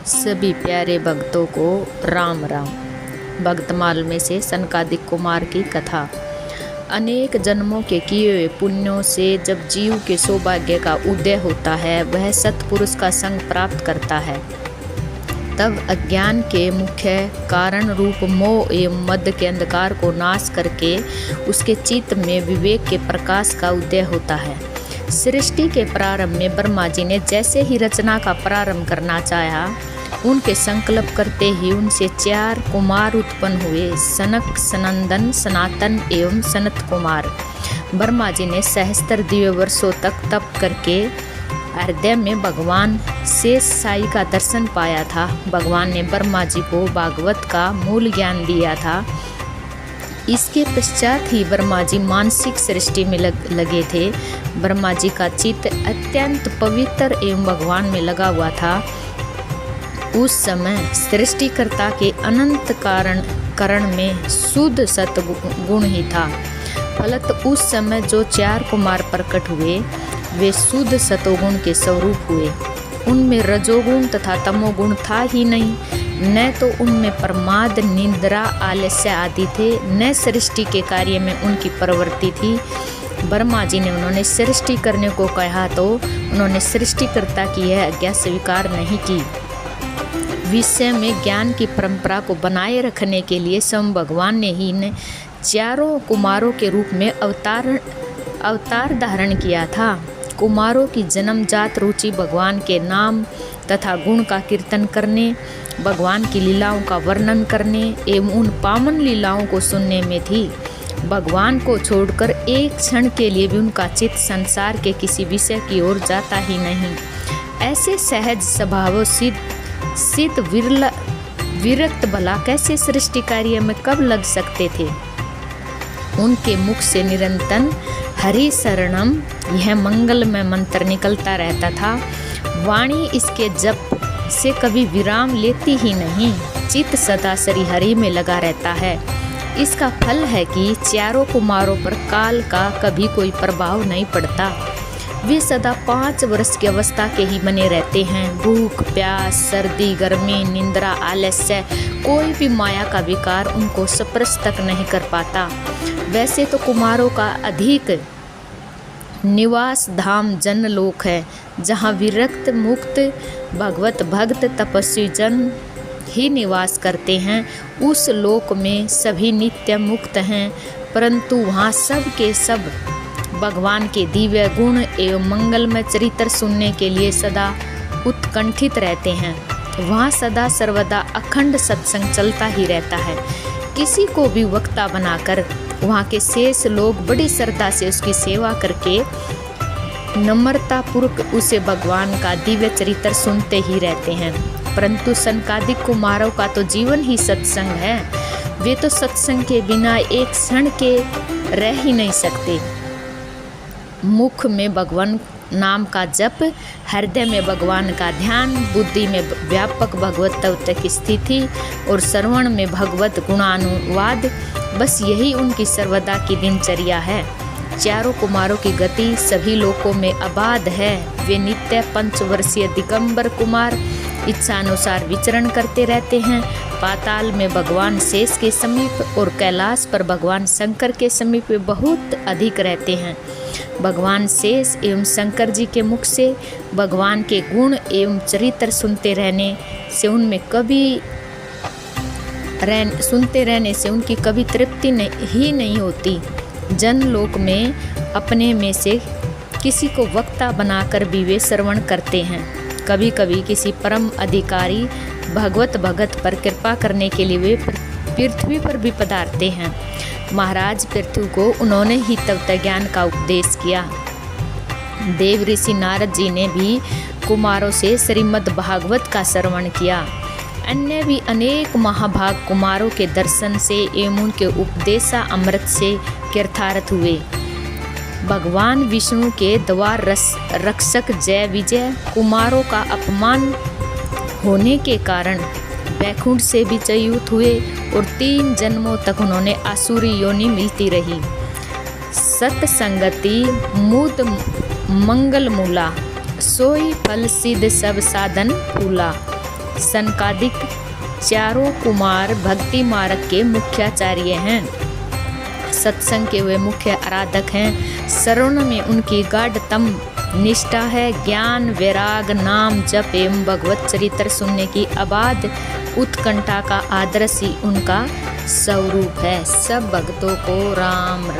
सभी प्यारे भक्तों को राम राम। भक्तमाल में से सनकादिक कुमार की कथा। अनेक जन्मों के किए हुए पुण्यों से जब जीव के सौभाग्य का उदय होता है, वह सत्पुरुष का संग प्राप्त करता है, तब अज्ञान के मुख्य कारण रूप मोह एवं मद के अंधकार को नाश करके उसके चित्त में विवेक के प्रकाश का उदय होता है। सृष्टि के प्रारंभ में ब्रह्मा जी ने जैसे ही रचना का प्रारंभ करना चाहा, उनके संकल्प करते ही उनसे 4 कुमार उत्पन्न हुए, सनक, सनंदन, सनातन एवं सनत कुमार। ब्रह्मा जी ने सहस्त्र दिव्य वर्षों तक तप करके हृदय में भगवान शेष साई का दर्शन पाया था। भगवान ने ब्रह्मा जी को भागवत का मूल ज्ञान दिया था। इसके पश्चात ही ब्रह्मा जी मानसिक सृष्टि में लगे थे। ब्रह्मा जी का चित्त अत्यंत पवित्र एवं भगवान में लगा हुआ था। उस समय सृष्टिकर्ता के अनंत करण में शुद्ध सतगुण ही था। फलत उस समय जो 4 कुमार प्रकट हुए, वे शुद्ध सतोगुण के स्वरूप हुए। उनमें रजोगुण तथा तमोगुण था ही नहीं, न तो उनमें प्रमाद, निंद्रा, आलस्य आदि थे, न सृष्टि के कार्य में उनकी प्रवृत्ति थी। ब्रह्मा जी ने उन्होंने सृष्टि करने को कहा तो उन्होंने सृष्टिकर्ता की यह आज्ञा स्वीकार नहीं की। विषय में ज्ञान की परंपरा को बनाए रखने के लिए स्वयं भगवान ने ही इन 4 कुमारों के रूप में अवतार धारण किया था। कुमारों की जन्मजात रुचि भगवान के नाम तथा गुण का कीर्तन करने, भगवान की लीलाओं का वर्णन करने एवं उन पावन लीलाओं को सुनने में थी। भगवान को छोड़कर एक क्षण के लिए भी उनका चित्त संसार के किसी विषय की ओर जाता ही नहीं। ऐसे सहज स्वभाव सिद्ध विरक्त भला कैसे सृष्टि कार्य में कब लग सकते थे। उनके मुख से निरंतर हरि शरणम यह मंगलमय मंत्र निकलता रहता था। वाणी इसके जप से कभी विराम लेती ही नहीं, चित्त सदा श्री हरि में लगा रहता है। इसका फल है कि 4 कुमारों पर काल का कभी कोई प्रभाव नहीं पड़ता। वे सदा 5 वर्ष की अवस्था के ही बने रहते हैं। भूख, प्यास, सर्दी, गर्मी, निंद्रा, आलस्य, कोई भी माया का विकार उनको स्पर्श तक नहीं कर पाता। वैसे तो कुमारों का अधिक निवास धाम जनलोक है, जहाँ विरक्त मुक्त भगवत भक्त तपस्वी जन ही निवास करते हैं। उस लोक में सभी नित्य मुक्त हैं, परंतु वहाँ सब के सब भगवान के दिव्य गुण एवं मंगलमय चरित्र सुनने के लिए सदा उत्कंठित रहते हैं। वहाँ सदा सर्वदा अखंड सत्संग चलता ही रहता है। किसी को भी वक्ता बनाकर वहाँ के शेष लोग बड़ी श्रद्धा से उसकी सेवा करके नम्रतापूर्वक उसे भगवान का दिव्य चरित्र सुनते ही रहते हैं। परंतु सनकादिक कुमारों का तो जीवन ही सत्संग है। वे तो सत्संग के बिना एक क्षण के रह ही नहीं सकते। मुख में भगवान नाम का जप, हृदय में भगवान का ध्यान, बुद्धि में व्यापक भगवत तत्व की स्थिति और श्रवण में भगवत गुणानुवाद, बस यही उनकी सर्वदा की दिनचर्या है। 4 कुमारों की गति सभी लोकों में अबाध है। वे नित्य 5 वर्षीय दिगंबर कुमार इच्छानुसार विचरण करते रहते हैं। पाताल में भगवान शेष के समीप और कैलाश पर भगवान शंकर के समीप बहुत अधिक रहते हैं। भगवान शेष एवं शंकर जी के मुख से भगवान के गुण एवं चरित्र सुनते रहने से उनकी कभी तृप्ति ही नहीं होती। जनलोक में अपने में से किसी को वक्ता बनाकर भी वे श्रवण करते हैं। कभी कभी किसी परम अधिकारी भगवत भगत पर कृपा करने के लिए वे पृथ्वी पर भी पधारते हैं। महाराज पृथ्वी को उन्होंने ही तत्व ज्ञान का उपदेश किया। देव ऋषि नारद जी ने भी कुमारों से श्रीमद् भागवत का श्रवण किया। अन्य भी अनेक महाभाग कुमारों के दर्शन से एवं उनके उपदेशा अमृत से कृतार्थ हुए। भगवान विष्णु के द्वार रक्षक जय विजय कुमारों का अपमान होने के कारण वैकुंठ से भी च्युत हुए और 3 जन्मों तक उन्होंने आसुरी योनि मिलती रही। सत्संगति मूद मंगल मूला, सोई फल सिद्ध सब साधन फूला। सनकादिक चारों कुमार भक्ति मार्ग के मुख्याचार्य हैं। सत्संग के वे मुख्य आराधक हैं। श्रवण में उनकी गाढ़तम निष्ठा है। ज्ञान, वैराग, नाम जप एवं भगवत चरित्र सुनने की अबाध उत्कंठा का आदर्श ही उनका स्वरूप है। सब भक्तों को राम राम।